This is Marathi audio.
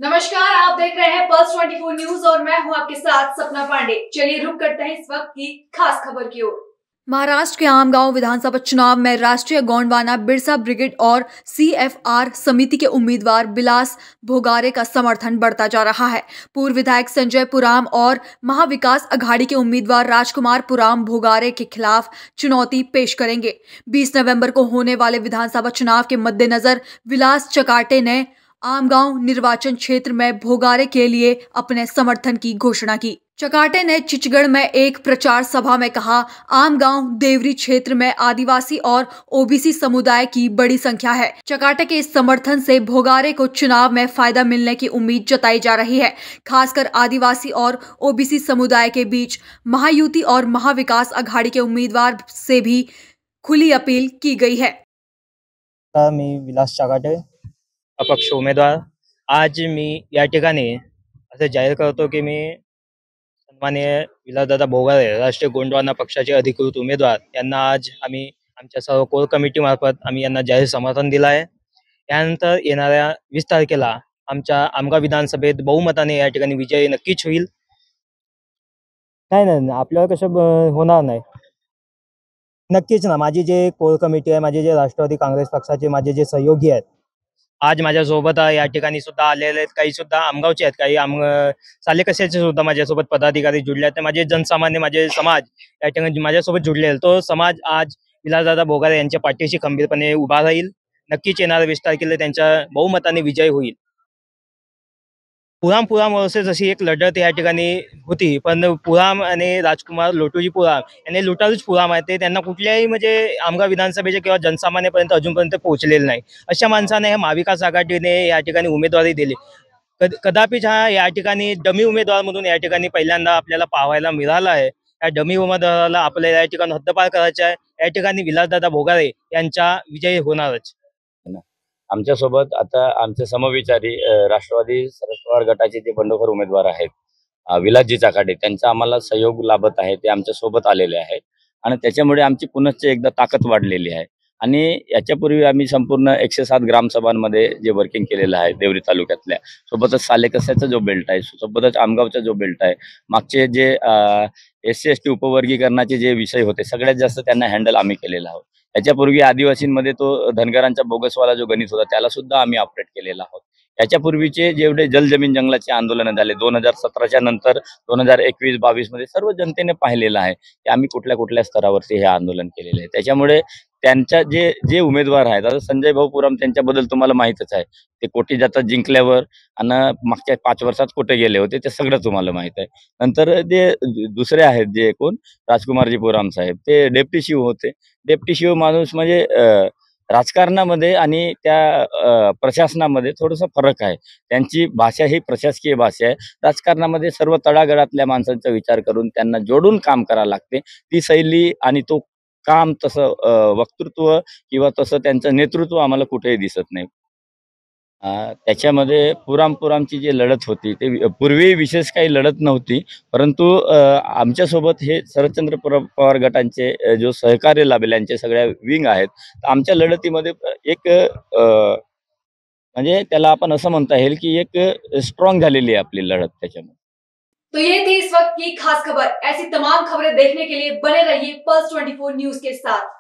नमस्कार, आप देख रहे हैं पल्स 24 न्यूज और मैं हूं आपके साथ सपना पांडे। चलिए रुक करते हैं इस वक्त की खास खबर की ओर। महाराष्ट्र के आमगांव विधानसभा चुनाव में राष्ट्रीय गोंडवाना बिरसा ब्रिगेड और CFR समिति के उम्मीदवार बिलास भोगारे का समर्थन बढ़ता जा रहा है। पूर्व विधायक संजय पुराम और महाविकास अघाड़ी के उम्मीदवार राजकुमार पुराम भोगारे के खिलाफ चुनौती पेश करेंगे। 20 नवंबर को होने वाले विधानसभा चुनाव के मद्देनजर विलास चकाटे ने आमगांव निर्वाचन क्षेत्र में भोगारे के लिए अपने समर्थन की घोषणा की। चकाटे ने चिचगढ़ में एक प्रचार सभा में कहा, आमगांव देवरी क्षेत्र में आदिवासी और OBC समुदाय की बड़ी संख्या है। चकाटे के इस समर्थन से भोगारे को चुनाव में फायदा मिलने की उम्मीद जताई जा रही है। खासकर आदिवासी और OBC समुदाय के बीच महायुति और महाविकास अघाड़ी के उम्मीदवार से भी खुली अपील की गई है। मी विलास चकाटे, अपक्ष उमेदवार। आज मी या ठिकाणी असे जाहीर करतो की मी सन्माननीय विलासदादा भोगारे राष्ट्रीय गोंडवाना पक्षाचे अधिकृत उमेदवार यांना आज आम्ही आमच्या सर्व कोर कमिटी मार्फत आम्ही यांना जाहीर समर्थन दिलं आहे। यानंतर येणाऱ्या 20 तारखेला आमच्या आमगाव विधानसभेत बहुमताने या ठिकाणी विजय नक्कीच होईल। नाही आपल्याला कसं होणार नाही, नक्कीच ना। माझी जे कोर कमिटी आहे, माझे जे राष्ट्रवादी काँग्रेस पक्षाचे माझे जे सहयोगी आहेत, आज माझ्यासोबत या ठिकाणी सुद्धा आलेले आहेत। काही सुद्धा आमगावचे आहेत, काही सालेकसेचे सुद्धा माझ्यासोबत पदाधिकारी जुळले आहेत। माझे जनसामान्य, माझे समाज या ठिकाणी माझ्यासोबत जुळले आहेत। तो समाज आज विलासदादा भोगारे यांच्या पाठीशी खंबीरपणे उभा राहील। नक्कीच येणाऱ्या 20 तारखेला त्यांच्या बहुमताने विजय होईल। पुराम वर्सेस अशी एक लढत या ठिकाणी होती, पण पुराम आणि राजकुमार लोटूजी पुराम यांनी लुटारूच पुराम आहे ते त्यांना कुठल्याही म्हणजे आमगाव विधानसभेचे किंवा जनसामान्यपर्यंत अजूनपर्यंत पोहोचलेले नाही। अशा माणसाने या महाविकास आघाडीने या ठिकाणी उमेदवारी दिली। कदापिच हा या ठिकाणी डमी उमेदवार म्हणून या ठिकाणी पहिल्यांदा आपल्याला पाहायला मिळाला आहे। या डमी उमेदवाराला आपल्याला या ठिकाणी हद्दपार करायचे आहे। या ठिकाणी विलासदादा भोगारे यांचा विजय होणारच। आमच्यासोबत आता आमचे समविचारी राष्ट्रवादी शरद पवार गटाचे जे बंडखोर उमेदवार आहेत विलासजी चकाटे, त्यांचा आम्हाला सहयोग लाभत आहे। ते आमच्या सोबत आलेले आहेत आणि त्याच्यामुळे आमची पुनश्च एकदा ताकद वाढलेली आहे। आणि याच्यापूर्वी आम्ही संपूर्ण 107 ग्रामसभांमध्ये जे वर्किंग केलेलं आहे देवरी तालुक्यातल्या, सोबतच सालेकसाचा जो बेल्ट आहे, सोबतच आमगावचा जो बेल्ट आहे, मागचे जे SC/ST उपवर्गीकरणाचे जे विषय होते सगळ्यात जास्त त्यांना हँडल आम्ही केलेला आहोत। याच्यापूर्वी आदिवासींमध्ये तो धनगरांचा बोगसवाला जो गणित होता त्याला सुद्धा आम्ही ऑपरेट केलेला आहोत। याच्यापूर्वीचे जेवढे जल जमीन जंगलाचे आंदोलन झाले 2017च्या नंतर 2021-22 मध्ये सर्व जनतेने पाहिलेलं आहे की आम्ही कुठल्या कुठल्या स्तरावरती हे आंदोलन केलेले आहे। त्याच्यामुळे त्यांच्या जे उमेदवार आहेत, आता संजय भाऊ पुराम त्यांच्याबद्दल तुम्हाला माहितच आहे। ते कोटी जातात जिंकल्यावर आणि मागच्या 5 वर्षात कुठे गेले होते ते सगळं तुम्हाला माहित आहे। नंतर जे दुसरे आहेत जे कोण राजकुमारजी पुराम साहेब, ते डेप्टी शिव होते। डेप्टी शिव माणूस म्हणजे राजकारणामध्ये आणि त्या प्रशासनामध्ये थोडासा फरक आहे। त्यांची भाषा ही प्रशासकीय भाषा आहे। राजकारणामध्ये सर्व तळागाळातल्या माणसांचा विचार करून त्यांना जोडून काम करावं लागते। ती शैली आणि तो काम तसं वक्तृत्व किंवा तसं त्यांचं नेतृत्व आम्हाला कुठेही दिसत नाही। त्याच्यामध्ये पुरामची जी लढत होती ते पूर्वी विशेष काही लढत नव्हती, परंतु आमच्यासोबत हे शरदचंद्र पवार गटांचे जो सहकार्य लाभलेल्यांचे सगळ्या विंग आहेत, आमच्या लढतीमध्ये एक म्हणजे त्याला आपण असं म्हणता येईल की एक स्ट्रॉंग झालेली आहे आपली लढत त्याच्यामध्ये। तो ये थी इस वक्त की खास खबर। ऐसी तमाम खबरें देखने के लिए बने रहिए पल्स 24 न्यूज के साथ।